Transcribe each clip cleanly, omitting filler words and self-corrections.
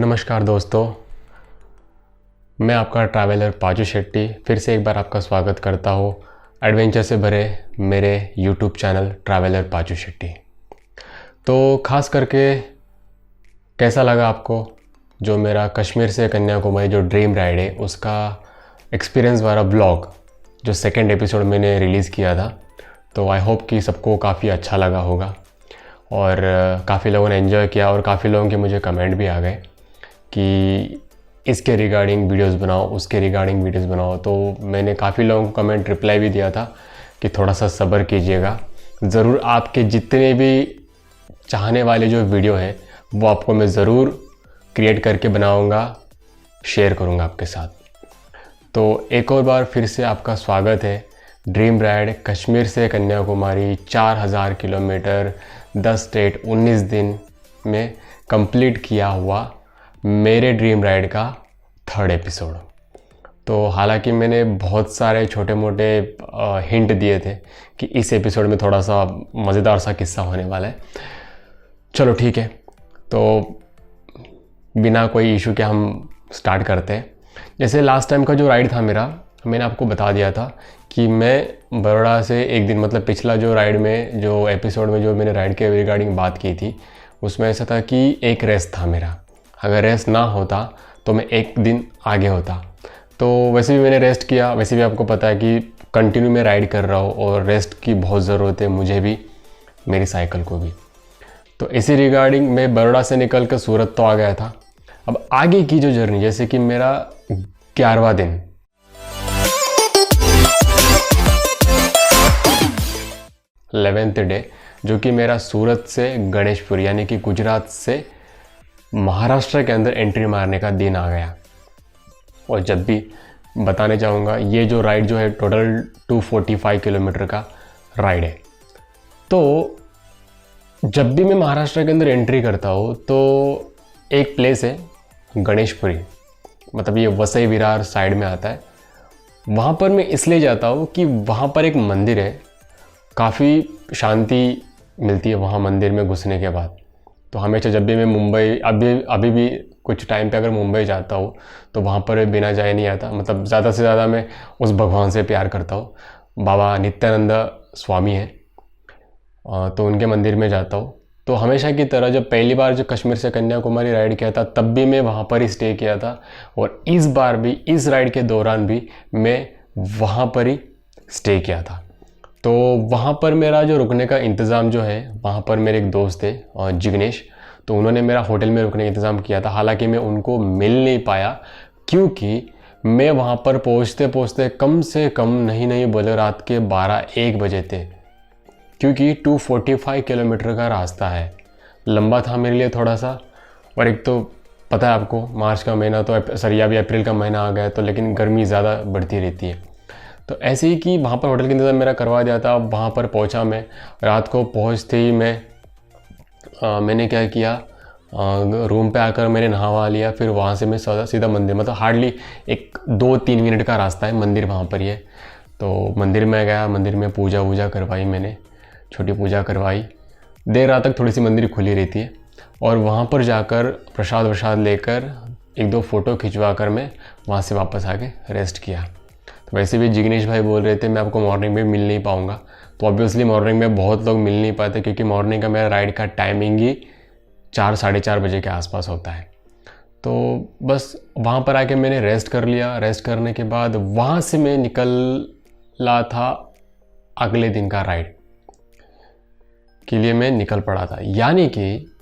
नमस्कार दोस्तों, मैं आपका ट्रैवलर पाजू शेट्टी फिर से एक बार आपका स्वागत करता हूँ एडवेंचर से भरे मेरे यूट्यूब चैनल ट्रैवलर पाजू शेट्टी। तो ख़ास करके कैसा लगा आपको जो मेरा कश्मीर से कन्याकुमारी जो ड्रीम राइड है उसका एक्सपीरियंस वाला ब्लॉग जो सेकंड एपिसोड मैंने रिलीज़ किया था। तो आई होप कि सबको काफ़ी अच्छा लगा होगा और काफ़ी लोगों ने एंजॉय किया और काफ़ी लोगों के मुझे कमेंट भी आ गए कि इसके रिगार्डिंग वीडियोस बनाओ, उसके रिगार्डिंग वीडियोस बनाओ। तो मैंने काफ़ी लोगों को कमेंट रिप्लाई भी दिया था कि थोड़ा सा सब्र कीजिएगा, ज़रूर आपके जितने भी चाहने वाले जो वीडियो हैं वो आपको मैं ज़रूर क्रिएट करके बनाऊंगा, शेयर करूंगा आपके साथ। तो एक और बार फिर से आपका स्वागत है ड्रीम राइड कश्मीर से कन्याकुमारी 4000 किलोमीटर 10 स्टेट 19 दिन में कंप्लीट किया हुआ मेरे ड्रीम राइड का थर्ड एपिसोड। तो हालांकि मैंने बहुत सारे छोटे मोटे हिंट दिए थे कि इस एपिसोड में थोड़ा सा मज़ेदार सा किस्सा होने वाला है। चलो ठीक है, तो बिना कोई इशू के हम स्टार्ट करते हैं। जैसे लास्ट टाइम का जो राइड था मेरा, मैंने आपको बता दिया था कि मैं बड़ौदा से एक दिन, मतलब पिछला जो राइड में जो एपिसोड में जो मैंने राइड के रिगार्डिंग बात की थी उसमें ऐसा था कि एक रेस्ट था मेरा, अगर रेस्ट ना होता तो मैं एक दिन आगे होता। तो वैसे भी मैंने रेस्ट किया, वैसे भी आपको पता है कि कंटिन्यू मैं राइड कर रहा हूँ और रेस्ट की बहुत ज़रूरत है मुझे भी, मेरी साइकिल को भी। तो इसी रिगार्डिंग मैं बड़ौदा से निकल कर सूरत तो आ गया था। अब आगे की जो जर्नी, जैसे कि मेरा 11वां दिन, इलेवेंथ डे, जो कि मेरा सूरत से गणेशपुर यानी कि गुजरात से महाराष्ट्र के अंदर एंट्री मारने का दिन आ गया। और जब भी बताने चाहूँगा, ये जो राइड जो है टोटल 245 किलोमीटर का राइड है। तो जब भी मैं महाराष्ट्र के अंदर एंट्री करता हूँ तो एक प्लेस है गणेशपुरी, मतलब ये वसई विरार साइड में आता है। वहाँ पर मैं इसलिए जाता हूँ कि वहाँ पर एक मंदिर है, काफ़ी शांति मिलती है वहाँ मंदिर में घुसने के बाद। तो हमेशा जब भी मैं मुंबई, अभी भी कुछ टाइम पे अगर मुंबई जाता हूँ तो वहाँ पर बिना जाए नहीं आता। मतलब ज़्यादा से ज़्यादा मैं उस भगवान से प्यार करता हूँ। बाबा नित्यानंद स्वामी हैं, तो उनके मंदिर में जाता हूँ। तो हमेशा की तरह जब पहली बार जो कश्मीर से कन्याकुमारी राइड किया था तब भी मैं वहाँ पर ही स्टे किया था, और इस बार भी इस राइड के दौरान भी मैं वहाँ पर ही स्टे किया था। तो वहाँ पर मेरा जो रुकने का इंतज़ाम जो है, वहाँ पर मेरे एक दोस्त थे जिग्नेश, तो उन्होंने मेरा होटल में रुकने का इंतज़ाम किया था। हालांकि मैं उनको मिल नहीं पाया क्योंकि मैं वहाँ पर पहुँचते पहुँचते कम से कम नहीं बोले रात के 12-1 बजे थे, क्योंकि 245 किलोमीटर का रास्ता है, लंबा था मेरे लिए थोड़ा सा। और एक तो पता है आपको, मार्च का महीना तो सॉरी अभी अप्रैल का महीना आ गया, तो लेकिन गर्मी ज़्यादा बढ़ती रहती है। तो ऐसे ही कि वहाँ पर होटल का इंतज़ाम मेरा करवा दिया था। वहाँ पर पहुँचा मैं, रात को पहुँचते ही मैंने क्या किया, रूम पे आकर मैंने नहावा लिया। फिर वहाँ से मैं सीधा मंदिर, मतलब हार्डली एक 2-3 मिनट का रास्ता है मंदिर वहाँ पर ही है। तो मंदिर में गया, मंदिर में पूजा वूजा करवाई, मैंने छोटी पूजा करवाई। देर रात तक थोड़ी सी मंदिर खुली रहती है, और वहाँ पर जाकर प्रसाद वसाद लेकर 1-2 फ़ोटो खिंचवा कर मैं वहाँ से वापस आके रेस्ट किया। तो वैसे भी जिग्नेश भाई बोल रहे थे मैं आपको मॉर्निंग में मिल नहीं पाऊँगा, तो ऑब्वियसली मॉर्निंग में बहुत लोग मिल नहीं पाते क्योंकि मॉर्निंग का मेरा राइड का टाइमिंग ही 4-4:30 बजे के आसपास होता है। तो बस वहाँ पर आके मैंने रेस्ट कर लिया। रेस्ट करने के बाद वहाँ से मैं निकला था अगले दिन का राइड के लिए मैं निकल पड़ा था। यानी कि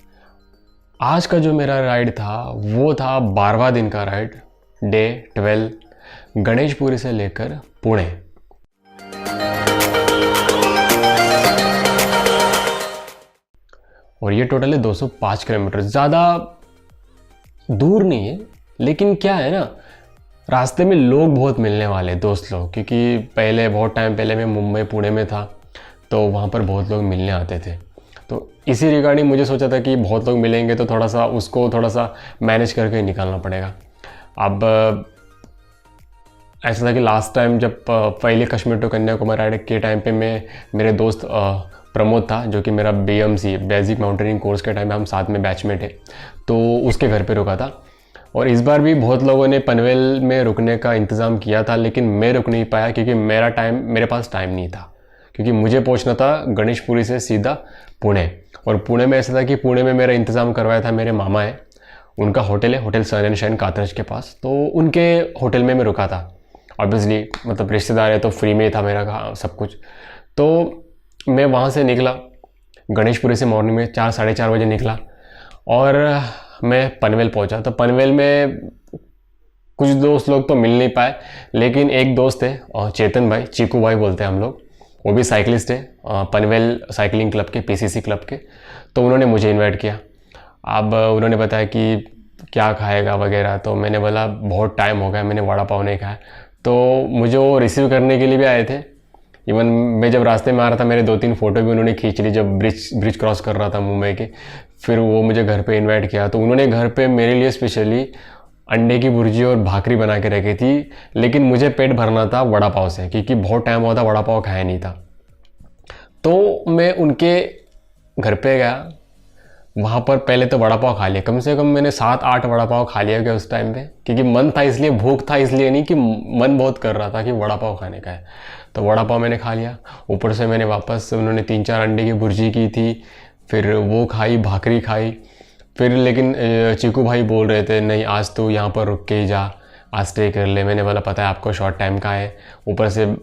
आज का जो मेरा राइड था वो था 12वां दिन का राइड, डे 12, गणेशपुरी से लेकर पुणे। और ये टोटल है 205 किलोमीटर। ज़्यादा दूर नहीं है, लेकिन क्या है ना, रास्ते में लोग बहुत मिलने वाले, दोस्त लोग, क्योंकि पहले बहुत टाइम पहले मैं मुंबई पुणे में था तो वहाँ पर बहुत लोग मिलने आते थे। तो इसी रिगार्डिंग मुझे सोचा था कि बहुत लोग मिलेंगे तो थोड़ा सा उसको थोड़ा सा मैनेज करके निकालना पड़ेगा। अब ऐसा था कि लास्ट टाइम जब पहले कश्मीर टू कन्याकुमारी राइड के टाइम पे मेरे दोस्त प्रमोद था, जो कि मेरा BMC बेसिक माउंटेनिंग कोर्स के टाइम में हम साथ में बैचमेट है, तो उसके घर पे रुका था। और इस बार भी बहुत लोगों ने पनवेल में रुकने का इंतज़ाम किया था, लेकिन मैं रुक नहीं पाया क्योंकि मेरे पास टाइम नहीं था, क्योंकि मुझे पहुंचना था गणेशपुरी से सीधा पुणे। और पुणे में ऐसा था कि पुणे में मेरा इंतज़ाम करवाया था मेरे मामा है, उनका होटल है, hotel sun and shine Katraj के पास, तो उनके होटल में मैं रुका था। ऑब्वियसली मतलब रिश्तेदार है तो फ्री में था मेरा सब कुछ। तो मैं वहाँ से निकला गणेशपुरी से मॉर्निंग में 4 साढ़े 4 बजे निकला और मैं पनवेल पहुँचा। तो पनवेल में कुछ दोस्त लोग तो मिल नहीं पाए, लेकिन एक दोस्त है और चेतन भाई, चीकू भाई बोलते हैं हम लोग, वो भी साइकिलिस्ट है पनवेल साइकिलिंग क्लब के, पीसीसी क्लब के। तो उन्होंने मुझे इनवाइट किया। अब उन्होंने बताया कि क्या खाएगा वगैरह, तो मैंने बोला बहुत टाइम हो गया मैंने वड़ा पाव नहीं खाया। तो मुझे वो रिसीव करने के लिए भी आए थे। इवन मैं जब रास्ते में आ रहा था मेरे 2-3 फ़ोटो भी उन्होंने खींच ली जब ब्रिज क्रॉस कर रहा था मुंबई के। फिर वो मुझे घर पे इनवाइट किया, तो उन्होंने घर पे मेरे लिए स्पेशली अंडे की भुर्जी और भाकरी बना के रखी थी। लेकिन मुझे पेट भरना था वड़ा पाव से, क्योंकि बहुत टाइम हुआ था वड़ा पाव खाया नहीं था। तो मैं उनके घर पे गया, वहाँ पर पहले तो वड़ा पाव खा लिया। कम से कम मैंने 7-8 वड़ा पाव खा लिया क्या उस टाइम पे, क्योंकि मन था, इसलिए भूख था इसलिए नहीं कि मन बहुत कर रहा था कि वड़ा पाव खाने का है। तो वड़ा पाव मैंने खा लिया। ऊपर से मैंने वापस, उन्होंने 3-4 अंडे की भुर्जी की थी, फिर वो खाई, भाकरी खाई। फिर लेकिन चीकू भाई बोल रहे थे नहीं आज तो यहाँ पर रुक के ही जा, आज स्टे कर ले। मैंने बोला पता है आपको शॉर्ट टाइम का है, ऊपर से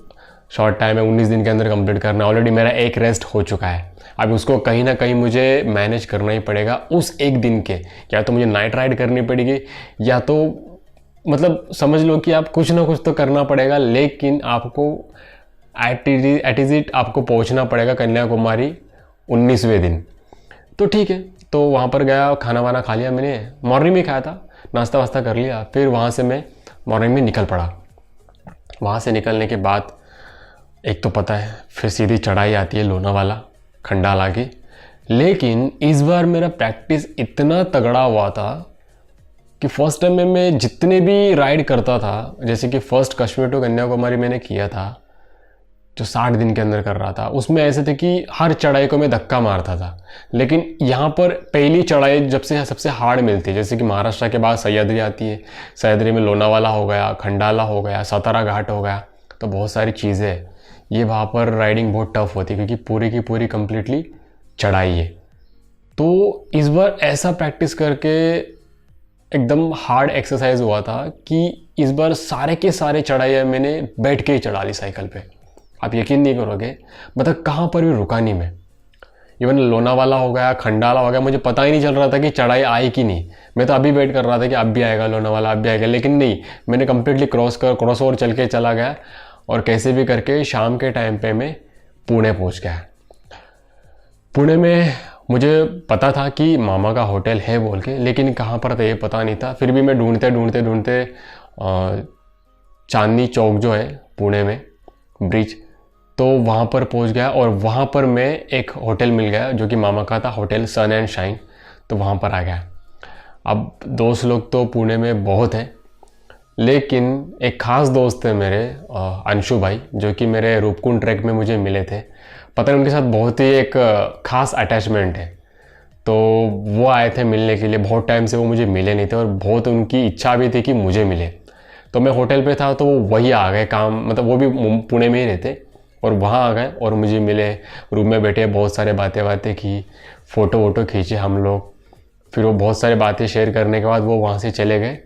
शॉर्ट टाइम है, 19 दिन के अंदर कंप्लीट करना। ऑलरेडी मेरा एक रेस्ट हो चुका है, अब उसको कहीं ना कहीं मुझे मैनेज करना ही पड़ेगा उस एक दिन के। या तो मुझे नाइट राइड करनी पड़ेगी, या तो मतलब समझ लो कि आप कुछ ना कुछ तो करना पड़ेगा, लेकिन आपको एट इज इट आपको पहुंचना पड़ेगा कन्याकुमारी 19वें दिन। तो ठीक है, तो वहाँ पर गया, खाना वाना खा लिया मैंने, मॉर्निंग में खाया था, नाश्ता वास्ता कर लिया। फिर वहाँ से मैं मॉर्निंग में निकल पड़ा। वहाँ से निकलने के बाद एक तो पता है फिर सीधी चढ़ाई आती है लोनावाला खंडाला की। लेकिन इस बार मेरा प्रैक्टिस इतना तगड़ा हुआ था कि फर्स्ट टाइम में मैं जितने भी राइड करता था, जैसे कि फर्स्ट कश्मीर टू कन्याकुमारी मैंने किया था जो 60 दिन के अंदर कर रहा था, उसमें ऐसे थे कि हर चढ़ाई को मैं धक्का मारता था। लेकिन यहाँ पर पहली चढ़ाई जब से सबसे हार्ड मिलती है, जैसे कि महाराष्ट्र के बाद सह्याद्री आती है, सह्याद्री में लोनावाला हो गया, खंडाला हो गया, सातारा घाट हो गया, तो बहुत सारी चीज़ें हैं। ये वहाँ पर राइडिंग बहुत टफ होती है क्योंकि पूरी की पूरी कंप्लीटली चढ़ाई है। तो इस बार ऐसा प्रैक्टिस करके एकदम हार्ड एक्सरसाइज हुआ था कि इस बार सारे के सारे चढ़ाई मैंने बैठ के ही चढ़ा ली साइकिल पे। आप यकीन नहीं करोगे, मतलब कहाँ पर भी रुका नहीं मैं। इवन लोनावाला हो गया, खंडाला हो गया, मुझे पता ही नहीं चल रहा था कि चढ़ाई आई कि नहीं। मैं तो अभी वेट कर रहा था कि अब भी आएगा लोनावाला, अब भी आएगा, लेकिन नहीं, मैंने कंप्लीटली क्रॉस ओवर चल के चला गया और कैसे भी करके शाम के टाइम पे मैं पुणे पहुंच गया। पुणे में मुझे पता था कि मामा का होटल है बोल के, लेकिन कहाँ पर था ये पता नहीं था। फिर भी मैं ढूंढते चांदनी चौक जो है पुणे में ब्रिज, तो वहाँ पर पहुँच गया और वहाँ पर मैं एक होटल मिल गया जो कि मामा का था, होटल सन एंड शाइन। तो वहाँ पर आ गया। अब दोस्त लोग तो पुणे में बहुत हैं, लेकिन एक ख़ास दोस्त है मेरे अंशु भाई, जो कि मेरे रूपकुंड ट्रैक में मुझे मिले थे। पता नहीं उनके साथ बहुत ही एक ख़ास अटैचमेंट है, तो वो आए थे मिलने के लिए। बहुत टाइम से वो मुझे मिले नहीं थे और बहुत उनकी इच्छा भी थी कि मुझे मिले। तो मैं होटल पे था तो वो वही आ गए, काम मतलब वो भी पुणे में ही रहते, और वहाँ आ गए और मुझे मिले, रूम में बैठे, बहुत सारे बातें की, फ़ोटो वोटो खींचे हम लोग। फिर वो बहुत सारी बातें शेयर करने के बाद वो वहाँ से चले गए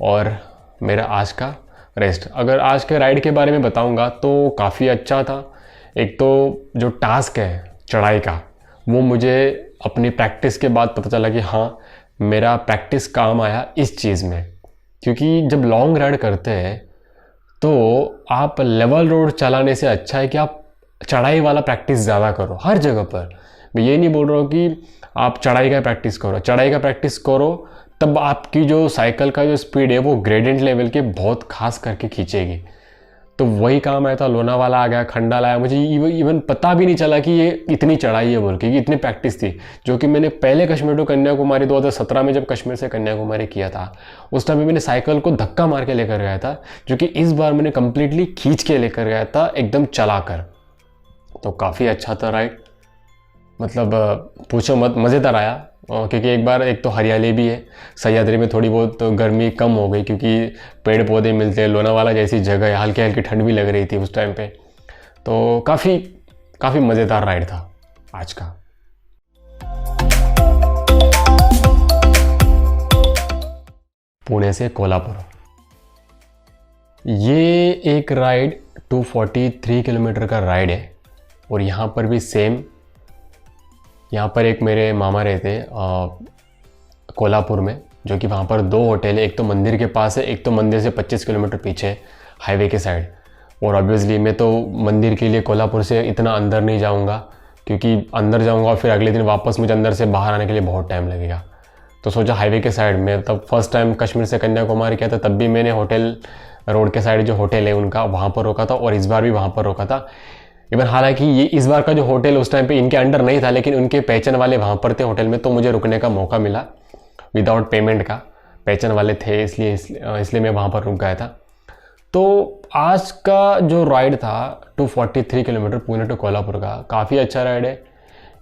और मेरा आज का रेस्ट। अगर आज के राइड के बारे में बताऊंगा तो काफ़ी अच्छा था। एक तो जो टास्क है चढ़ाई का, वो मुझे अपनी प्रैक्टिस के बाद पता चला कि हाँ, मेरा प्रैक्टिस काम आया इस चीज़ में। क्योंकि जब लॉन्ग राइड करते हैं तो आप लेवल रोड चलाने से अच्छा है कि आप चढ़ाई वाला प्रैक्टिस ज़्यादा करो हर जगह पर। मैं ये नहीं बोल रहा हूँ कि आप चढ़ाई का प्रैक्टिस करो, चढ़ाई का प्रैक्टिस करो तब आपकी जो साइकिल का जो स्पीड है वो ग्रेडियंट लेवल के बहुत खास करके खींचेगी। तो वही काम आया था, लोनावाला आ गया, खंडाला आया, मुझे इवन पता भी नहीं चला कि ये इतनी चढ़ाई है बोल के, कि इतनी प्रैक्टिस थी। जो कि मैंने पहले कश्मीर टू कन्याकुमारी 2017 में जब कश्मीर से कन्याकुमारी किया था, उस टाइम में मैंने साइकिल को धक्का मार के लेकर गया था, जो कि इस बार मैंने कंप्लीटली खींच के लेकर गया था एकदम चलाकर। तो काफ़ी अच्छा था राइड, मतलब पूछो मत, मज़ेदार आया। क्योंकि एक बार एक तो हरियाली भी है, सह्याद्री में थोड़ी बहुत तो गर्मी कम हो गई क्योंकि पेड़ पौधे मिलते हैं, लोनावाला जैसी जगह है, हल्की हल्की ठंड भी लग रही थी उस टाइम पे। तो काफ़ी मज़ेदार राइड था आज का। पुणे से कोल्हापुर, ये एक राइड 243 किलोमीटर का राइड है। और यहाँ पर भी सेम, यहाँ पर एक मेरे मामा रहते कोल्हापुर में, जो कि वहाँ पर 2 होटल है, एक तो मंदिर के पास है, एक तो मंदिर से 25 किलोमीटर पीछे है हाईवे के साइड। और ऑब्वियसली मैं तो मंदिर के लिए कोल्हापुर से इतना अंदर नहीं जाऊँगा, क्योंकि अंदर जाऊँगा और फिर अगले दिन वापस मुझे अंदर से बाहर आने के लिए बहुत टाइम लगेगा। तो सोचा हाईवे के साइड में, तब फर्स्ट टाइम कश्मीर से कन्याकुमारी किया था, तब भी मैंने होटल रोड के साइड जो होटल है उनका, वहाँ पर रोका था, और इस बार भी वहाँ पर रोका था। इवन हालांकि ये इस बार का जो होटल उस टाइम पे इनके अंडर नहीं था, लेकिन उनके पहचान वाले वहाँ पर थे होटल में, तो मुझे रुकने का मौका मिला विदाउट पेमेंट का। पहचान वाले थे इसलिए मैं वहाँ पर रुक गया था। तो आज का जो राइड था 243 किलोमीटर पुणे टू कोल्हापुर का, काफ़ी अच्छा राइड है।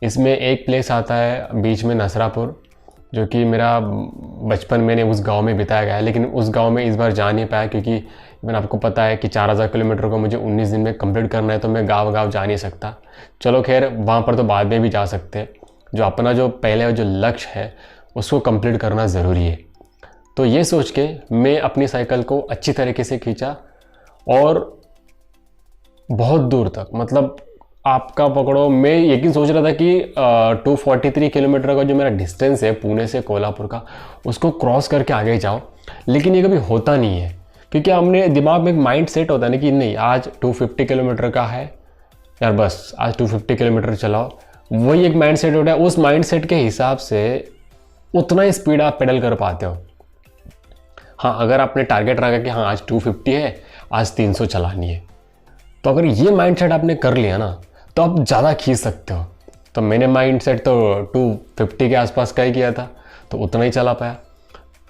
इसमें एक प्लेस आता है बीच में नसरापुर, जो कि मेरा बचपन मैंने उस गांव में बिताया गया है, लेकिन उस गांव में इस बार जा नहीं पाया क्योंकि मैंने आपको पता है कि 4000 किलोमीटर को मुझे 19 दिन में कंप्लीट करना है, तो मैं गांव जा नहीं सकता। चलो खैर, वहाँ पर तो बाद में भी जा सकते हैं। जो अपना जो पहले जो लक्ष्य है उसको कंप्लीट करना ज़रूरी है। तो ये सोच के मैं अपनी साइकिल को अच्छी तरीके से खींचा और बहुत दूर तक, मतलब आपका पकड़ो, मैं यकीन सोच रहा था कि 243 किलोमीटर का जो मेरा डिस्टेंस है पुणे से कोल्हापुर का, उसको क्रॉस करके आगे जाओ, लेकिन ये कभी होता नहीं है। क्योंकि हमने दिमाग में एक माइंड सेट होता है ना कि नहीं, आज 250 किलोमीटर का है यार, बस आज 250 किलोमीटर चलाओ, वही एक माइंड सेट होता है। उस माइंड सेट के हिसाब से उतना ही स्पीड आप पेडल कर पाते हो। हाँ, अगर आपने टारगेट रखा कि हाँ आज 250 है, आज 300 चलानी है, तो अगर ये माइंड सेट आपने कर लिया ना, तो आप ज़्यादा खींच सकते हो। तो मैंने माइंड सेट तो 250 के आसपास का ही किया था, तो उतना ही चला पाया।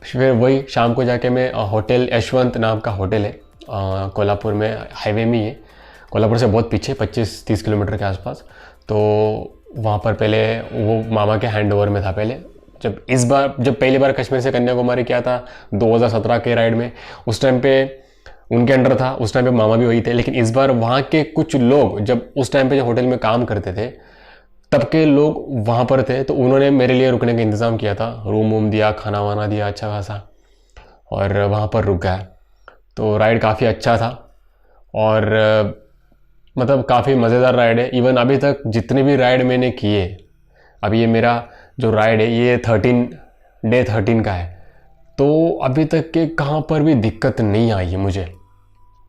फिर वही शाम को जाके मैं होटल यशवंत नाम का होटल है कोल्हापुर में, हाईवे में ही है, कोल्हापुर से बहुत पीछे 25-30 किलोमीटर के आसपास। तो वहाँ पर पहले वो मामा के हैंड ओवर में था। पहले जब पहली बार कश्मीर से कन्याकुमारी किया था 2017 के राइड में, उस टाइम पे उनके अंडर था, उस टाइम पे मामा भी वही थे। लेकिन इस बार वहाँ के कुछ लोग, जब उस टाइम पे जो होटल में काम करते थे तब के लोग वहाँ पर थे, तो उन्होंने मेरे लिए रुकने का इंतज़ाम किया था, रूम वूम दिया, खाना वाना दिया अच्छा खासा, और वहाँ पर रुक गया। तो राइड काफ़ी अच्छा था और मतलब काफ़ी मज़ेदार राइड है। इवन अभी तक जितने भी राइड मैंने किए, अभी ये मेरा जो राइड है ये डे 13 का है, तो अभी तक के कहाँ पर भी दिक्कत नहीं आई है मुझे।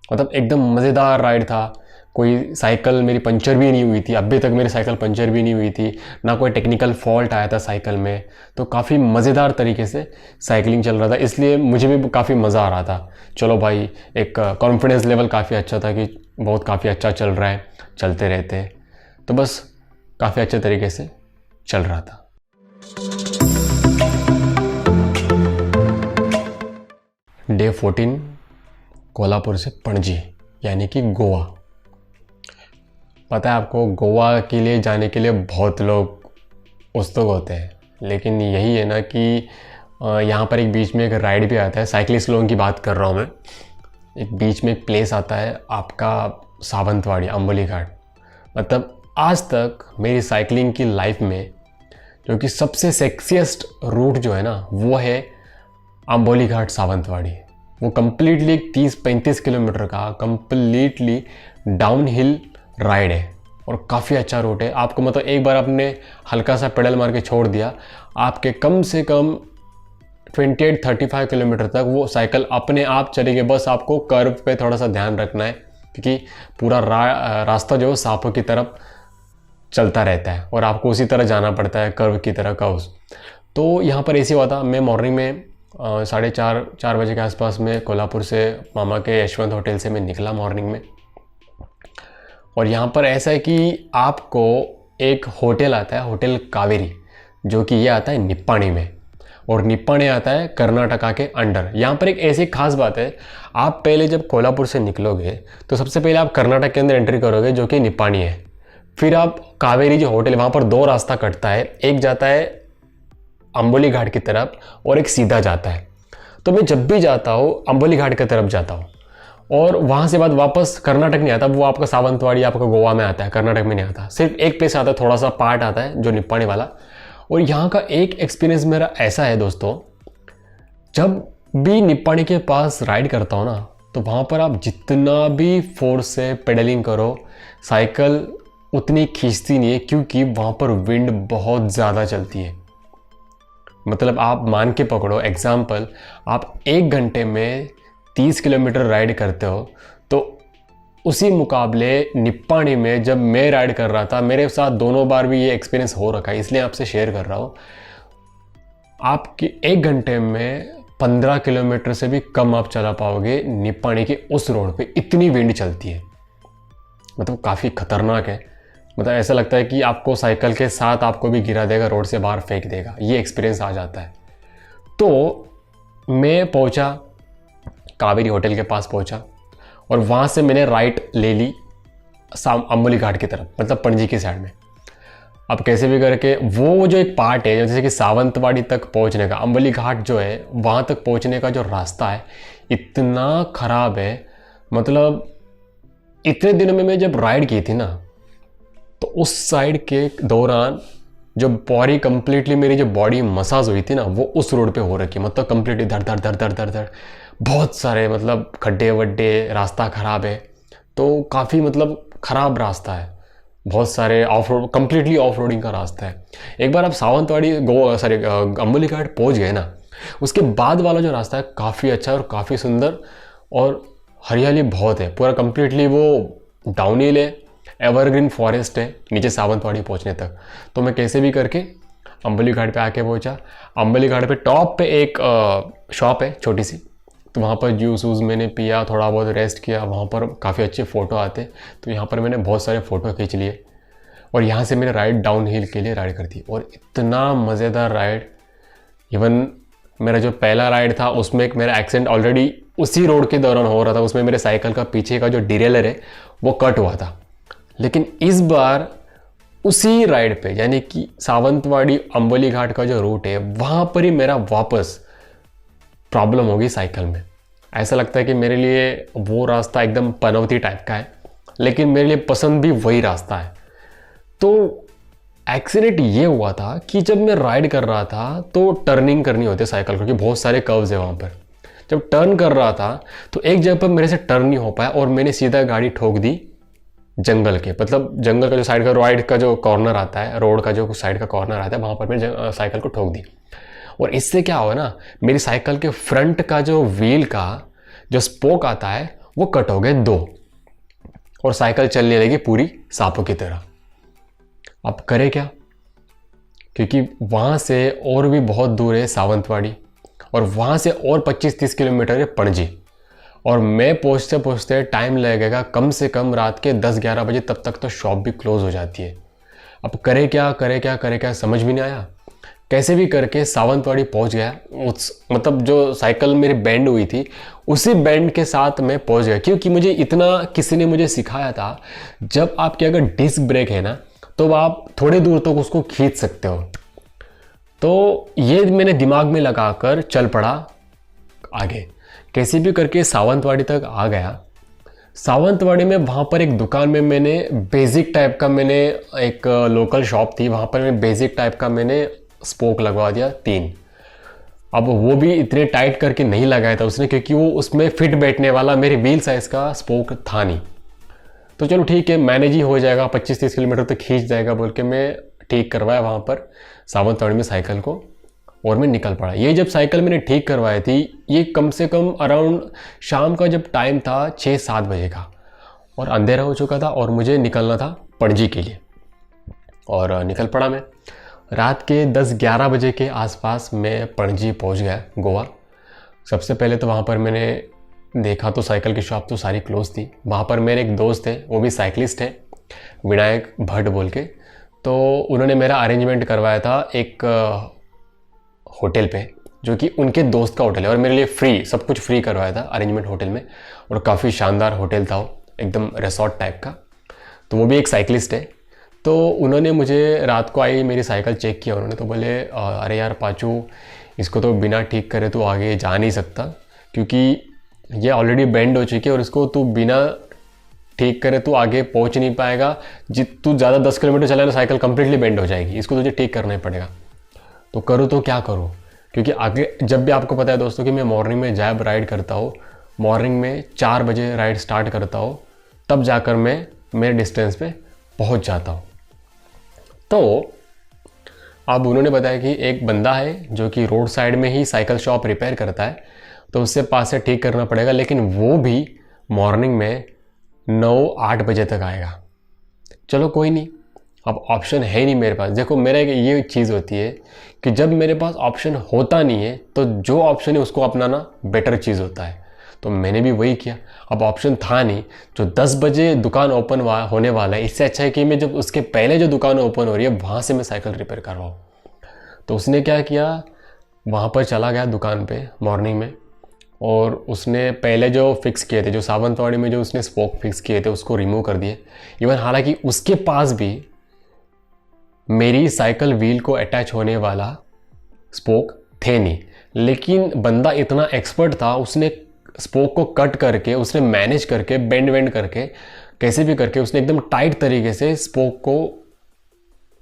मतलब एकदम मज़ेदार राइड था। कोई साइकिल मेरी पंचर भी नहीं हुई थी, अभी तक मेरी साइकिल पंचर भी नहीं हुई थी, ना कोई टेक्निकल फॉल्ट आया था साइकिल में। तो काफ़ी मज़ेदार तरीके से साइकिलिंग चल रहा था, इसलिए मुझे भी काफ़ी मज़ा आ रहा था। चलो भाई, एक कॉन्फिडेंस लेवल काफ़ी अच्छा था कि काफ़ी अच्छा चल रहा है, चलते रहते हैं। तो बस काफ़ी अच्छे तरीके से चल रहा था। डे 14 कोल्हापुर से पणजी, यानी कि गोवा। पता है आपको, गोवा के लिए जाने के लिए बहुत लोग उत्सुक होते हैं, लेकिन यही है ना कि यहाँ पर एक बीच में एक राइड भी आता है। साइकिलिस्ट लोगों की बात कर रहा हूँ मैं। एक बीच में एक प्लेस आता है आपका सावंतवाड़ी, अंबोली घाट। मतलब आज तक मेरी साइकिलिंग की लाइफ में जो कि सबसे सेक्सीएस्ट रूट जो है ना, वो है अंबोली घाट सावंतवाड़ी। वो कम्प्लीटली 30-35 किलोमीटर का कम्प्लीटली डाउन हिल राइड है और काफ़ी अच्छा रूट है। आपको मतलब एक बार आपने हल्का सा पेडल मार के छोड़ दिया, आपके कम से कम 28-35 किलोमीटर तक वो साइकिल अपने आप चलेगी। बस आपको कर्व पे थोड़ा सा ध्यान रखना है, क्योंकि पूरा रास्ता जो है सांपों की तरफ चलता रहता है और आपको उसी तरह जाना पड़ता है, कर्व की तरह का उस। तो यहाँ पर ऐसे हुआ था, मैं मॉर्निंग में 4:30 बजे के आसपास में कोल्हापुर से मामा के यशवंत होटल से मैं निकला मॉर्निंग में। और यहाँ पर ऐसा है कि आपको एक होटल आता है, होटल कावेरी, जो कि ये आता है निप्पाणी में, और निप्पाणी आता है कर्नाटका के अंडर। यहाँ पर एक ऐसी खास बात है, आप पहले जब कोल्हापुर से निकलोगे तो सबसे पहले आप कर्नाटक के अंदर एंट्री करोगे, जो कि निप्पाणी है। फिर आप कावेरी जो होटल, वहाँ पर 2 रास्ता कटता है। एक जाता है अम्बोली घाट की तरफ और एक सीधा जाता है। तो मैं जब भी जाता हूँ अम्बोली घाट की तरफ जाता हूँ और वहाँ से बाद वापस कर्नाटक नहीं आता, वो आपका सावंतवाड़ी आपका गोवा में आता है, कर्नाटक में नहीं आता। सिर्फ एक प्लेस आता है, थोड़ा सा पार्ट आता है जो निप्पाणी वाला। और यहाँ का एक एक्सपीरियंस मेरा ऐसा है दोस्तों, जब भी निप्पाणी के पास राइड करता हूँ ना, तो वहाँ पर आप जितना भी फोर्स से पेडलिंग करो, साइकिल उतनी खींचती नहीं है, क्योंकि वहाँ पर विंड बहुत ज़्यादा चलती है। मतलब आप मान के पकड़ो, एग्जाम्पल, आप 1 घंटे में 30 किलोमीटर राइड करते हो, तो उसी मुकाबले निप्पाणी में जब मैं राइड कर रहा था, मेरे साथ दोनों बार भी ये एक्सपीरियंस हो रखा है, इसलिए आपसे शेयर कर रहा हूँ। आपकी 1 घंटे में 15 किलोमीटर से भी कम आप चला पाओगे निप्पाणी के उस रोड पे, इतनी विंड चलती है। मतलब काफ़ी खतरनाक है। मतलब ऐसा लगता है कि आपको साइकिल के साथ आपको भी गिरा देगा, रोड से बाहर फेंक देगा, ये एक्सपीरियंस आ जाता है। तो मैं पहुंचा, कावेरी होटल के पास पहुंचा और वहाँ से मैंने राइट ले ली अम्बोली घाट की तरफ, मतलब पणजी की साइड में। अब कैसे भी करके वो जो एक पार्ट है, जैसे कि सावंतवाड़ी तक पहुँचने का, अम्बोली घाट जो है वहाँ तक पहुँचने का जो रास्ता है इतना ख़राब है। मतलब इतने दिनों में मैं जब राइड की थी ना, तो उस साइड के दौरान जो पूरी कंप्लीटली मेरी जो बॉडी मसाज हुई थी ना, वो उस रोड पे हो रखी है। मतलब कंप्लीटली धड़ धड़ धड़ धड़ धड़ धड़, बहुत सारे मतलब खड्डे वड्डे, रास्ता ख़राब है। तो काफ़ी मतलब ख़राब रास्ता है, बहुत सारे of road, completely off roading का रास्ता है। एक बार आप सावंतवाड़ी अम्बोली घाट पहुँच गए ना, उसके बाद वाला जो रास्ता है काफ़ी अच्छा है और काफ़ी सुंदर, और हरियाली बहुत है। पूरा कम्प्लीटली वो डाउन हिल है, एवरग्रीन फॉरेस्ट है नीचे सावंतवाड़ी पहुंचने तक। तो मैं कैसे भी करके अम्बोली घाट पे आके पहुंचा। अम्बोली घाट पे टॉप पे एक शॉप है छोटी सी, तो वहाँ पर जूस वूस मैंने पिया, थोड़ा बहुत रेस्ट किया। वहाँ पर काफ़ी अच्छे फ़ोटो आते, तो यहाँ पर मैंने बहुत सारे फ़ोटो खींच लिए और यहाँ से मैंने राइड डाउन हिल के लिए राइड कर दी। और इतना मज़ेदार राइड, इवन मेरा जो पहला राइड था उसमें एक मेरा एक्सीडेंट ऑलरेडी उसी रोड के दौरान हो रहा था। उसमें मेरे साइकिल का पीछे का जो डिरेलर है वो कट हुआ था। लेकिन इस बार उसी राइड पे, यानी कि सावंतवाड़ी अम्बोली घाट का जो रूट है, वहाँ पर ही मेरा वापस प्रॉब्लम होगी साइकिल में। ऐसा लगता है कि मेरे लिए वो रास्ता एकदम पनौती टाइप का है, लेकिन मेरे लिए पसंद भी वही रास्ता है। तो एक्सीडेंट ये हुआ था कि जब मैं राइड कर रहा था तो टर्निंग करनी होती है साइकिल को, क्योंकि बहुत सारे कर्व्स है वहाँ पर। जब टर्न कर रहा था तो एक जगह पर मेरे से टर्न नहीं हो पाया और मैंने सीधा गाड़ी ठोक दी जंगल के, मतलब जंगल का जो साइड का राइड का जो कॉर्नर आता है, रोड का जो साइड का कॉर्नर आता है, वहाँ पर मैंने साइकिल को ठोक दी। और इससे क्या हुआ ना, मेरी साइकिल के फ्रंट का जो व्हील का जो स्पोक आता है वो कट हो गए 2, और साइकिल चलने लगी पूरी सांपों की तरह। अब करे क्या, क्योंकि वहाँ से और भी बहुत दूर है सावंतवाड़ी, और वहाँ से और 25-30 किलोमीटर है पणजी, और मैं पहुँचते पहुँचते टाइम लगेगा कम से कम रात के 10-11 बजे, तब तक तो शॉप भी क्लोज हो जाती है। अब करे क्या समझ भी नहीं आया। कैसे भी करके सावंतवाड़ी पहुँच गया। मतलब जो साइकिल मेरी बैंड हुई थी उसी बैंड के साथ मैं पहुँच गया, क्योंकि मुझे इतना किसी ने मुझे सिखाया था, जब आपके अगर डिस्क ब्रेक है ना, तो आप थोड़े दूर तक उसको खींच सकते हो। तो ये मैंने दिमाग में लगाकर चल पड़ा आगे। कैसे भी करके सावंतवाड़ी तक आ गया। सावंतवाड़ी में वहाँ पर एक दुकान में मैंने बेसिक टाइप का, मैंने एक लोकल शॉप थी, वहाँ पर मैं बेसिक टाइप का मैंने स्पोक लगवा दिया 3। अब वो भी इतने टाइट करके नहीं लगाया था उसने, क्योंकि वो उसमें फिट बैठने वाला मेरे व्हील साइज़ का स्पोक था नहीं। तो चलो ठीक है, मैनेज ही हो जाएगा, 25-30 किलोमीटर तक खींच जाएगा बोल के मैं ठीक करवाया वहाँ पर सावंतवाड़ी में साइकिल को, और मैं निकल पड़ा। ये जब साइकिल मैंने ठीक करवाई थी, ये कम से कम अराउंड शाम का जब टाइम था 6-7 बजे का, और अंधेरा हो चुका था और मुझे निकलना था पणजी के लिए। और निकल पड़ा मैं। रात के 10-11 बजे के आसपास मैं पणजी पहुंच गया, गोवा। सबसे पहले तो वहाँ पर मैंने देखा तो साइकिल की शॉप तो सारी क्लोज थी। वहाँ पर मेरे एक दोस्त है, वो भी साइकिलिस्ट है, विनायक भट्ट बोल के। तो उन्होंने मेरा अरेंजमेंट करवाया था एक होटल पे, जो कि उनके दोस्त का होटल है, और मेरे लिए फ्री, सब कुछ फ्री करवाया था अरेंजमेंट होटल में। और काफ़ी शानदार होटल था वो, एकदम रिसॉर्ट टाइप का। तो वो भी एक साइकिलिस्ट है। तो उन्होंने मुझे रात को आई मेरी साइकिल चेक किया उन्होंने, तो बोले अरे यार पाचू, इसको तो बिना ठीक करे तू आगे जा नहीं सकता, क्योंकि ये ऑलरेडी बेंड हो चुकी है और इसको तू बिना ठीक करे तू आगे पहुंच नहीं पाएगा। तू ज़्यादा 10 किलोमीटर चला ना साइकिल कंप्लीटली बेंड हो जाएगी, इसको तुझे ठीक करना ही पड़ेगा। तो करूँ तो क्या करूँ, क्योंकि आगे जब भी आपको पता है दोस्तों कि मैं मॉर्निंग में जैब राइड करता हूँ, मॉर्निंग में 4 बजे राइड स्टार्ट करता हूँ, तब जाकर मैं मेरे डिस्टेंस पे पहुँच जाता हूँ। तो अब उन्होंने बताया कि एक बंदा है जो कि रोड साइड में ही साइकिल शॉप रिपेयर करता है, तो उससे पास से ठीक करना पड़ेगा, लेकिन वो भी मॉर्निंग में 9-8 बजे तक आएगा। चलो कोई नहीं, अब ऑप्शन है ही नहीं मेरे पास। देखो मेरा ये चीज़ होती है कि जब मेरे पास ऑप्शन होता नहीं है तो जो ऑप्शन है उसको अपनाना बेटर चीज़ होता है। तो मैंने भी वही किया। अब ऑप्शन था नहीं, जो 10 बजे दुकान ओपन होने वाला है, इससे अच्छा है कि मैं जब उसके पहले जो दुकान ओपन हो रही है वहाँ से मैं साइकिल रिपेयर करवाऊँ। तो उसने क्या किया, वहाँ पर चला गया दुकान पे मॉर्निंग में, और उसने पहले जो फिक्स किए थे, जो सावंतवाड़ी में जो उसने स्पोक फिक्स किए थे उसको रिमूव कर दिए। इवन हालांकि उसके पास भी मेरी साइकिल व्हील को अटैच होने वाला स्पोक थे नहीं, लेकिन बंदा इतना एक्सपर्ट था, उसने स्पोक को कट करके, उसने मैनेज करके, बेंड वेंड करके, कैसे भी करके उसने एकदम टाइट तरीके से स्पोक को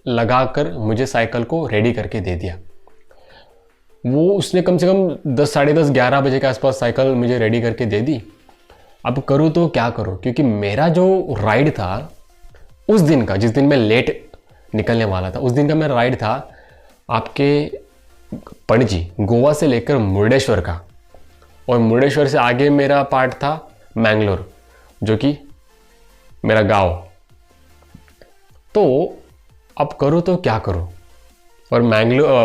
लगाकर मुझे साइकिल को रेडी करके दे दिया। वो उसने कम से कम 10, साढ़े 10, 11 बजे के आसपास साइकिल मुझे रेडी करके दे दी। अब करूँ तो क्या करूँ, क्योंकि मेरा जो राइड था उस दिन का, जिस दिन मैं लेट निकलने वाला था, उस दिन का मेरा राइड था आपके पणजी, गोवा से लेकर मुर्डेश्वर का, और मुर्डेश्वर से आगे मेरा पार्ट था मैंगलोर, जो कि मेरा गांव। तो अब करूँ तो क्या करूँ, और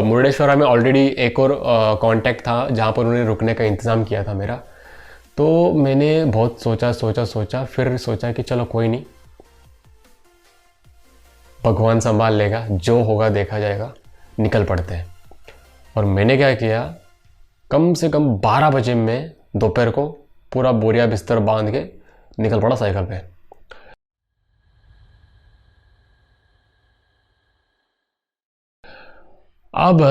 मुर्डेश्वर में ऑलरेडी एक और कांटेक्ट था जहाँ पर उन्होंने रुकने का इंतज़ाम किया था मेरा। तो मैंने बहुत सोचा, फिर सोचा कि चलो कोई नहीं, भगवान संभाल लेगा, जो होगा देखा जाएगा, निकल पड़ते हैं। और मैंने क्या किया, कम से कम 12 बजे में दोपहर को पूरा बोरिया बिस्तर बांध के निकल पड़ा साइकिल पे। अब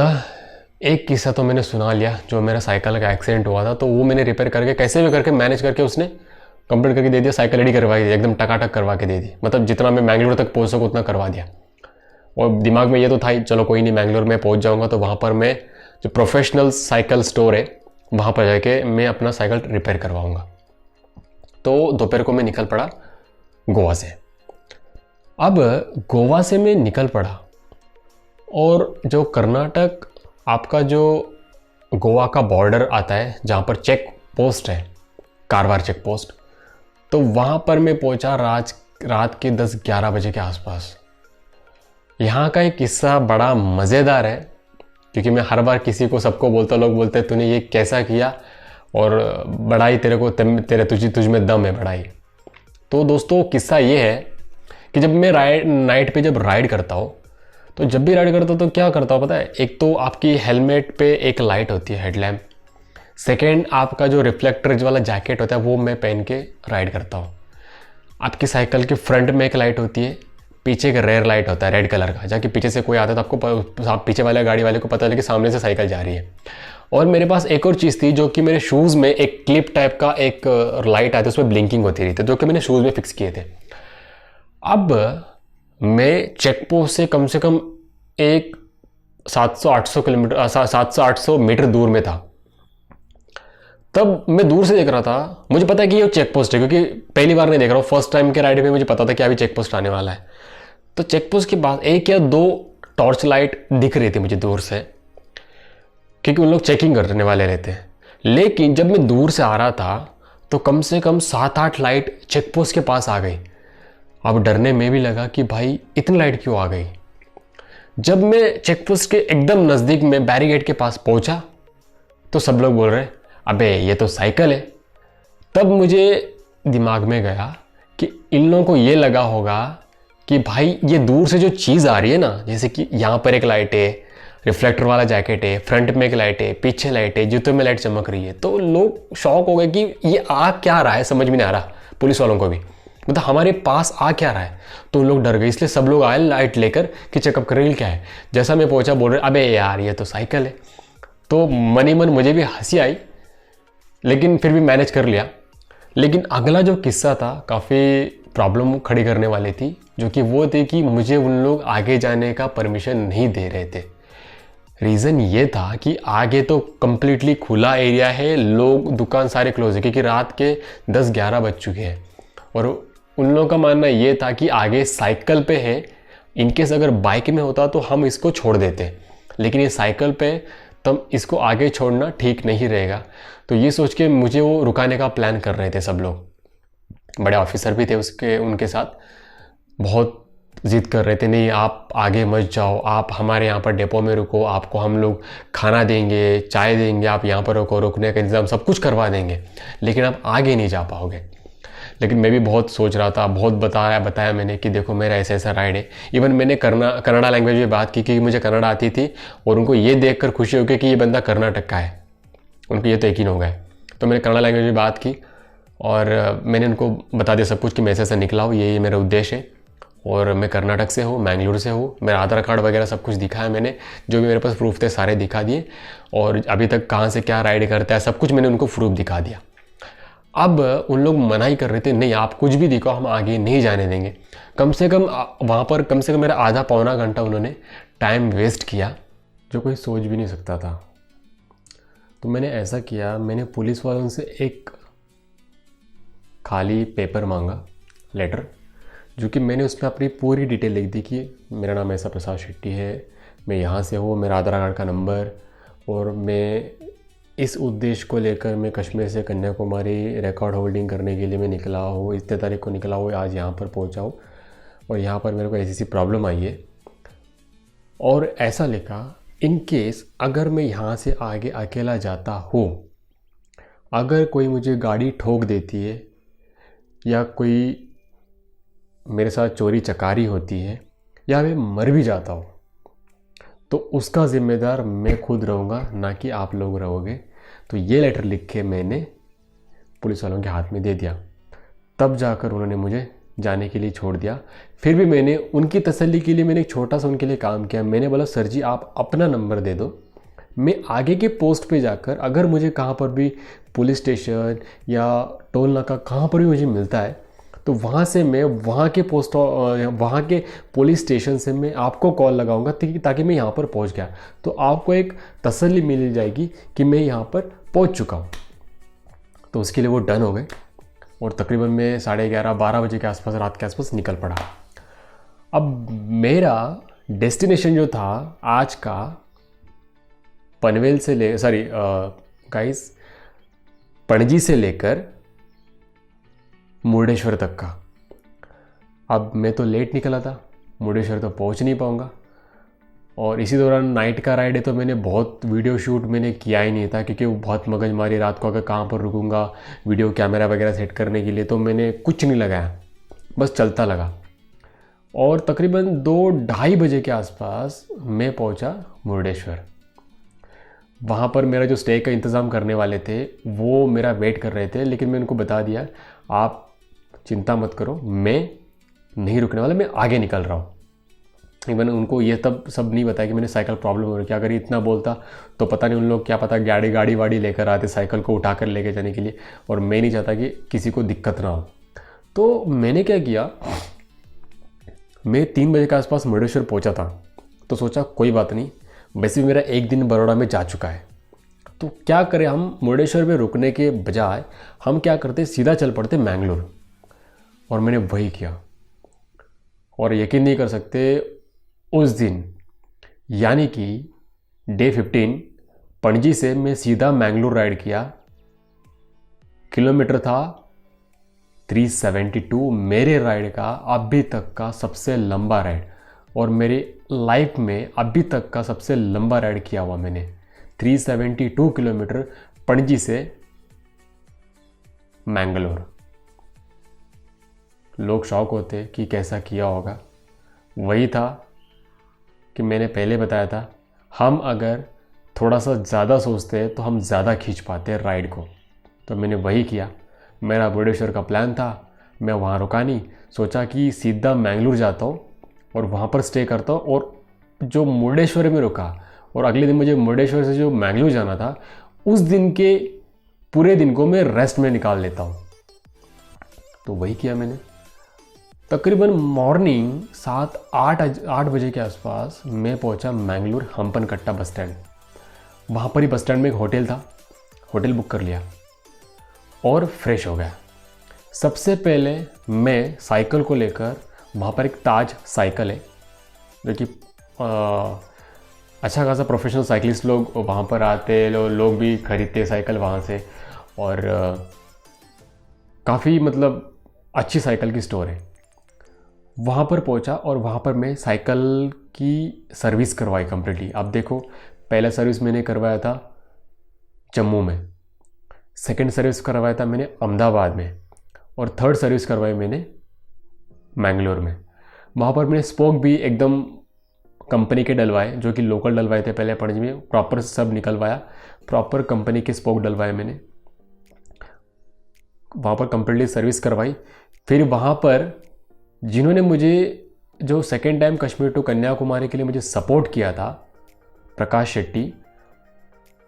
एक किस्सा तो मैंने सुना लिया, जो मेरा साइकिल का एक्सीडेंट हुआ था, तो वो मैंने रिपेयर करके कैसे भी करके मैनेज करके उसने कंप्लीट करके दे दिया, साइकिल रेडी करवा के, एकदम टकाटक करवा के दे दी। मतलब जितना मैं मैंगलोर तक पहुंच सकूँ उतना करवा दिया। और दिमाग में ये तो था ही, चलो कोई नहीं, मैंगलोर में पहुंच जाऊंगा तो वहाँ पर मैं जो प्रोफेशनल साइकिल स्टोर है वहाँ पर जाके मैं अपना साइकिल रिपेयर करवाऊँगा। तो दोपहर को मैं निकल पड़ा गोवा से। अब गोवा से मैं निकल पड़ा, और जो कर्नाटक आपका जो गोवा का बॉर्डर आता है, जहाँ पर चेक पोस्ट है, कारवार चेक पोस्ट, तो वहाँ पर मैं पहुँचा रात के 10-11 बजे के आसपास। यहाँ का एक किस्सा बड़ा मज़ेदार है, क्योंकि मैं हर बार किसी को, सबको बोलता, लोग बोलते हैं तूने ये कैसा किया, और बड़ाई तेरे को, तुझ में दम है बड़ाई। तो दोस्तों किस्सा ये है कि जब मैं नाइट पे जब राइड करता हूँ, तो जब भी राइड करता हूँ तो क्या करता हूँ पता है, एक तो आपकी हेलमेट पे एक लाइट होती है, हेडलैम्प। सेकेंड, आपका जो रिफ्लेक्टर वाला जैकेट होता है वो मैं पहन के राइड करता हूँ। आपकी साइकिल के फ्रंट में एक लाइट होती है, पीछे एक रेयर लाइट होता है रेड कलर का, जाके पीछे से कोई आता है तो आपको, पीछे वाले गाड़ी वाले को पता चले कि सामने से साइकिल जा रही है। और मेरे पास एक और चीज़ थी, जो कि मेरे शूज़ में एक क्लिप टाइप का एक लाइट आती है, उसमें ब्लिंकिंग होती रही थी, जो कि मैंने शूज़ में फिक्स किए थे। अब मैं चेक पोस्ट से कम एक 700-800 मीटर दूर में था। तब मैं दूर से देख रहा था, मुझे पता है कि ये चेक पोस्ट है, क्योंकि पहली बार नहीं देख रहा हूँ, फर्स्ट टाइम के राइड में मुझे पता था कि अभी चेक पोस्ट आने वाला है। तो चेक पोस्ट के बाद 1 या 2 टॉर्च लाइट दिख रही थी मुझे दूर से, क्योंकि उन लोग चेकिंग करने वाले रहते हैं। लेकिन जब मैं दूर से आ रहा था तो कम से कम 7-8 लाइट चेक पोस्ट के पास आ गई। अब डरने में भी लगा कि भाई इतनी लाइट क्यों आ गई। जब मैं चेक पोस्ट के एकदम नज़दीक में बैरिकेड के पास पहुंचा तो सब लोग बोल रहे, अबे ये तो साइकिल है। तब मुझे दिमाग में गया कि इन लोगों को ये लगा होगा कि भाई ये दूर से जो चीज़ आ रही है ना, जैसे कि यहाँ पर एक लाइट है, रिफ्लेक्टर वाला जैकेट है, फ्रंट में एक लाइट है, पीछे लाइट है, जूतों में लाइट चमक रही है, तो लोग शॉक हो गए कि ये आ क्या रहा है, समझ में नहीं आ रहा पुलिस वालों को भी। मतलब हमारे पास आ क्या रहा है। तो उन लोग डर गए, इसलिए सब लोग आए लाइट लेकर कि चेकअप करें क्या है। जैसा मैं पहुंचा बोल रहे अबे यार ये तो साइकिल है। तो मन ही मन मुझे भी हंसी आई, लेकिन फिर भी मैनेज कर लिया। लेकिन अगला जो किस्सा था काफ़ी प्रॉब्लम खड़ी करने वाली थी, जो कि वो थी कि मुझे उन लोग आगे जाने का परमिशन नहीं दे रहे थे। रीज़न ये था कि आगे तो कम्प्लीटली खुला एरिया है, लोग दुकान सारे क्लोज है क्योंकि रात के 10-11 बज चुके हैं। और उन लोगों का मानना ये था कि आगे साइकिल पे है, इनकेस अगर बाइक में होता तो हम इसको छोड़ देते, लेकिन ये साइकिल पे तब इसको आगे छोड़ना ठीक नहीं रहेगा। तो ये सोच के मुझे वो रुकाने का प्लान कर रहे थे सब लोग। बड़े ऑफिसर भी थे उसके, उनके साथ बहुत ज़िद कर रहे थे, नहीं आप आगे मत जाओ, आप हमारे यहाँ पर डिपो में रुको, आपको हम लोग खाना देंगे, चाय देंगे, आप यहाँ पर रुको, रुकने का इंतज़ाम सब कुछ करवा देंगे, लेकिन आप आगे नहीं जा पाओगे। लेकिन मैं भी बहुत सोच रहा था, बहुत बताया मैंने कि देखो मेरा ऐसा ऐसा राइड है। इवन मैंने कन्नड़ा लैंग्वेज में बात की क्योंकि मुझे कन्नड़ा आती थी, और उनको ये देखकर खुशी हो गई कि ये बंदा कर्नाटक का है, उनको ये तो यकीन हो गया। तो मैंने कन्नड़ा लैंग्वेज में बात की और मैंने उनको बता दिया सब कुछ कि मैं ऐसे ऐसा निकला हूँ, ये मेरा उद्देश्य है, और मैं कर्नाटक से हूँ, मैंगलोर से हूँ। मेरा आधार कार्ड वगैरह सब कुछ दिखाया मैंने, जो भी मेरे पास प्रूफ थे सारे दिखा दिए, और अभी तक कहाँ से क्या राइड करता है सब कुछ मैंने उनको प्रूफ दिखा दिया। अब उन लोग मना ही कर रहे थे, नहीं आप कुछ भी दिखाओ हम आगे नहीं जाने देंगे। कम से कम वहाँ पर कम से कम मेरा आधा पौना घंटा उन्होंने टाइम वेस्ट किया, जो कोई सोच भी नहीं सकता था। तो मैंने ऐसा किया, मैंने पुलिस वालों से एक खाली पेपर मांगा, लेटर, जो कि मैंने उसमें अपनी पूरी डिटेल लिख दी कि मेरा नाम ऐसा प्रसाद शेट्टी है, मैं यहाँ से हूँ, मेरा आधार कार्ड का नंबर, और मैं इस उद्देश्य को लेकर मैं कश्मीर से कन्याकुमारी रिकॉर्ड होल्डिंग करने के लिए मैं निकला हूँ, इतने तारीख को निकला हूँ, आज यहाँ पर पहुँचा हूँ, और यहाँ पर मेरे को ऐसी प्रॉब्लम आई है। और ऐसा लिखा, इन केस अगर मैं यहाँ से आगे अकेला जाता हूँ, अगर कोई मुझे गाड़ी ठोक देती है या कोई मेरे साथ चोरी चकारी होती है या मैं मर भी जाता हूँ, तो उसका ज़िम्मेदार मैं खुद रहूँगा, ना कि आप लोग रहोगे। तो ये लेटर लिख के मैंने पुलिस वालों के हाथ में दे दिया। तब जाकर उन्होंने मुझे जाने के लिए छोड़ दिया। फिर भी मैंने उनकी तसल्ली के लिए मैंने एक छोटा सा उनके लिए काम किया। मैंने बोला सर जी आप अपना नंबर दे दो, मैं आगे के पोस्ट पे जाकर अगर मुझे कहाँ पर भी पुलिस स्टेशन या टोल नाका कहाँ पर भी मुझे मिलता है, तो वहाँ से मैं वहाँ के पुलिस स्टेशन से मैं आपको कॉल लगाऊंगा ताकि मैं यहाँ पर पहुँच गया, तो आपको एक तसल्ली मिल जाएगी कि मैं यहाँ पर पहुँच चुका हूँ। तो उसके लिए वो डन हो गए, और तकरीबन मैं 11:30-12 बजे के आसपास, रात के आसपास निकल पड़ा। अब मेरा डेस्टिनेशन जो था आज का, पनवेल से पणजी से लेकर मुर्डेश्वर तक का। अब मैं तो लेट निकला था, मुर्डेश्वर तो पहुंच नहीं पाऊंगा, और इसी दौरान नाइट का राइड है तो मैंने बहुत वीडियो शूट मैंने किया ही नहीं था, क्योंकि वो बहुत मगजमारी, रात को अगर कहाँ पर रुकूंगा वीडियो कैमरा वगैरह सेट करने के लिए, तो मैंने कुछ नहीं लगाया, बस चलता लगा। और तकरीबन 2-2:30 बजे के आसपास मैं पहुंचा मुर्डेश्वर। वहाँ पर मेरा जो स्टे का इंतज़ाम करने वाले थे वो मेरा वेट कर रहे थे, लेकिन मैं उनको बता दिया आप चिंता मत करो, मैं नहीं रुकने वाला, मैं आगे निकल रहा हूँ। मैंने उनको ये तब सब नहीं बताया कि मैंने साइकिल प्रॉब्लम हो रही है। अगर इतना बोलता तो पता नहीं उन लोग क्या पता गाड़ी वाड़ी लेकर आते साइकिल को उठा कर लेके जाने के लिए, और मैं नहीं चाहता कि किसी को दिक्कत ना हो। तो मैंने क्या किया, मैं 3 बजे के आसपास मुर्डेश्वर पहुँचा था, तो सोचा कोई बात नहीं, वैसे भी मेरा एक दिन बड़ौदा में जा चुका है, तो क्या करें हम मुर्डेश्वर में रुकने के बजाय हम क्या करते, सीधा चल पड़ते मैंगलोर। और मैंने वही किया, और यकीन नहीं कर सकते उस दिन यानी कि डे 15 पणजी से मैं सीधा मैंगलोर राइड किया। किलोमीटर था 372, मेरे राइड का अभी तक का सबसे लंबा राइड, और मेरी लाइफ में अभी तक का सबसे लंबा राइड किया हुआ मैंने 372 किलोमीटर पणजी से मैंगलोर। लोग शौक होते कि कैसा किया होगा। वही था कि मैंने पहले बताया था, हम अगर थोड़ा सा ज़्यादा सोचते हैं तो हम ज़्यादा खींच पाते हैं राइड को। तो मैंने वही किया। मेरा मुर्डेश्वर का प्लान था, मैं वहाँ रुका नहीं, सोचा कि सीधा मैंगलोर जाता हूँ और वहाँ पर स्टे करता हूँ, और जो मुर्डेश्वर में रुका और अगले दिन मुझे मुर्डेश्वर से जो मैंगलोर जाना था उस दिन के पूरे दिन को मैं रेस्ट में निकाल लेता हूँ। तो वही किया मैंने। तकरीबन मॉर्निंग 7-8 बजे के आसपास मैं पहुँचा मैंगलोर हम्पनकट्टा बस स्टैंड। वहाँ पर ही बस स्टैंड में एक होटल था, होटल बुक कर लिया और फ्रेश हो गया। सबसे पहले मैं साइकिल को लेकर, वहाँ पर एक ताज साइकिल है जो कि अच्छा खासा प्रोफेशनल साइकिलिस्ट लोग वहाँ पर आते, लोग भी खरीदते साइकिल वहाँ से, और काफ़ी मतलब अच्छी साइकिल की स्टोर है। वहाँ पर पहुँचा और वहाँ पर मैं साइकिल की सर्विस करवाई कम्प्लीटली। अब देखो, पहला सर्विस मैंने करवाया था जम्मू में, सेकंड सर्विस करवाया था मैंने अहमदाबाद में, और थर्ड सर्विस करवाई मैंने मैंगलोर में। वहाँ पर मैंने स्पोक भी एकदम कंपनी के डलवाए, जो कि लोकल डलवाए थे पहले पणजी में, प्रॉपर सब निकलवाया, प्रॉपर कंपनी के स्पोक डलवाए मैंने। वहाँ पर कंप्लीटली सर्विस करवाई। फिर वहाँ पर जिन्होंने मुझे जो second time Kashmir to Kanyakumari के लिए मुझे सपोर्ट किया था, प्रकाश शेट्टी,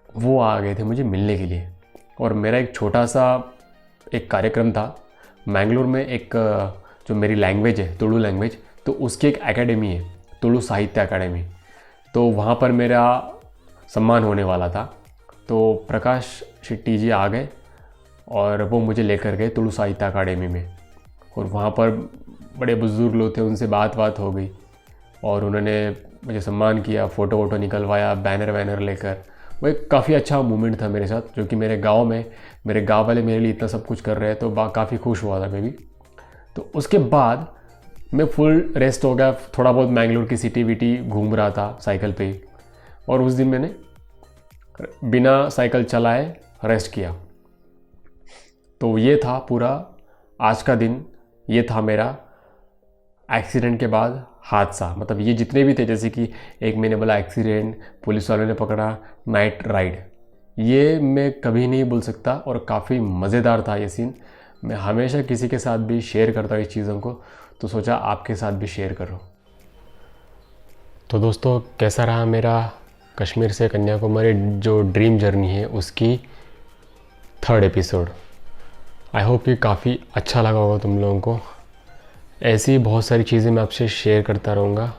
वो आ गए थे मुझे मिलने के लिए। और मेरा एक छोटा सा एक कार्यक्रम था मैंगलोर में, एक जो मेरी लैंग्वेज है तुलु लैंग्वेज, तो उसकी एक एकेडमी है, तुलु साहित्य अकेडमी, तो वहाँ पर मेरा सम्मान होने वाला था। तो प्रकाश शेट्टी जी आ गए और वो मुझे लेकर गए तुलु साहित्य अकेडमी में, और वहाँ पर बड़े बुजुर्ग लोग थे, उनसे बात हो गई और उन्होंने मुझे सम्मान किया, फ़ोटो वोटो निकलवाया बैनर वैनर लेकर। वो एक काफ़ी अच्छा मोमेंट था मेरे साथ, जो कि मेरे गांव में मेरे गांव वाले मेरे लिए इतना सब कुछ कर रहे हैं, तो काफ़ी खुश हुआ था मैं भी। तो उसके बाद मैं फुल रेस्ट हो गया, थोड़ा बहुत मैंगलोर की सिटी विटी घूम रहा था साइकिल पे ही, और उस दिन मैंने बिना साइकिल चलाए रेस्ट किया। तो ये था पूरा आज का दिन, ये था मेरा एक्सीडेंट के बाद हादसा। मतलब ये जितने भी थे, जैसे कि एक मैंने बोला एक्सीडेंट, पुलिस वालों ने पकड़ा, नाइट राइड, ये मैं कभी नहीं भूल सकता और काफ़ी मज़ेदार था ये सीन। मैं हमेशा किसी के साथ भी शेयर करता हूँ इस चीज़ों को, तो सोचा आपके साथ भी शेयर करो। तो दोस्तों, कैसा रहा मेरा कश्मीर से कन्याकुमारी जो ड्रीम जर्नी है उसकी थर्ड एपिसोड। आई होप कि काफ़ी अच्छा लगा होगा तुम लोगों को। ऐसी बहुत सारी चीज़ें मैं आपसे शेयर करता रहूँगा।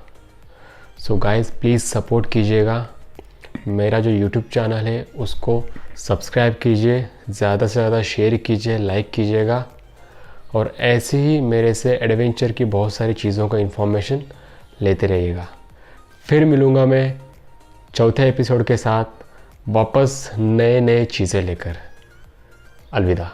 सो गाइज़, प्लीज़ सपोर्ट कीजिएगा। मेरा जो यूट्यूब चैनल है उसको सब्सक्राइब कीजिए, ज़्यादा से ज़्यादा शेयर कीजिए, लाइक कीजिएगा, और ऐसे ही मेरे से एडवेंचर की बहुत सारी चीज़ों का इन्फॉर्मेशन लेते रहिएगा। फिर मिलूँगा मैं चौथे एपिसोड के साथ, वापस नए चीज़ें लेकर। अलविदा।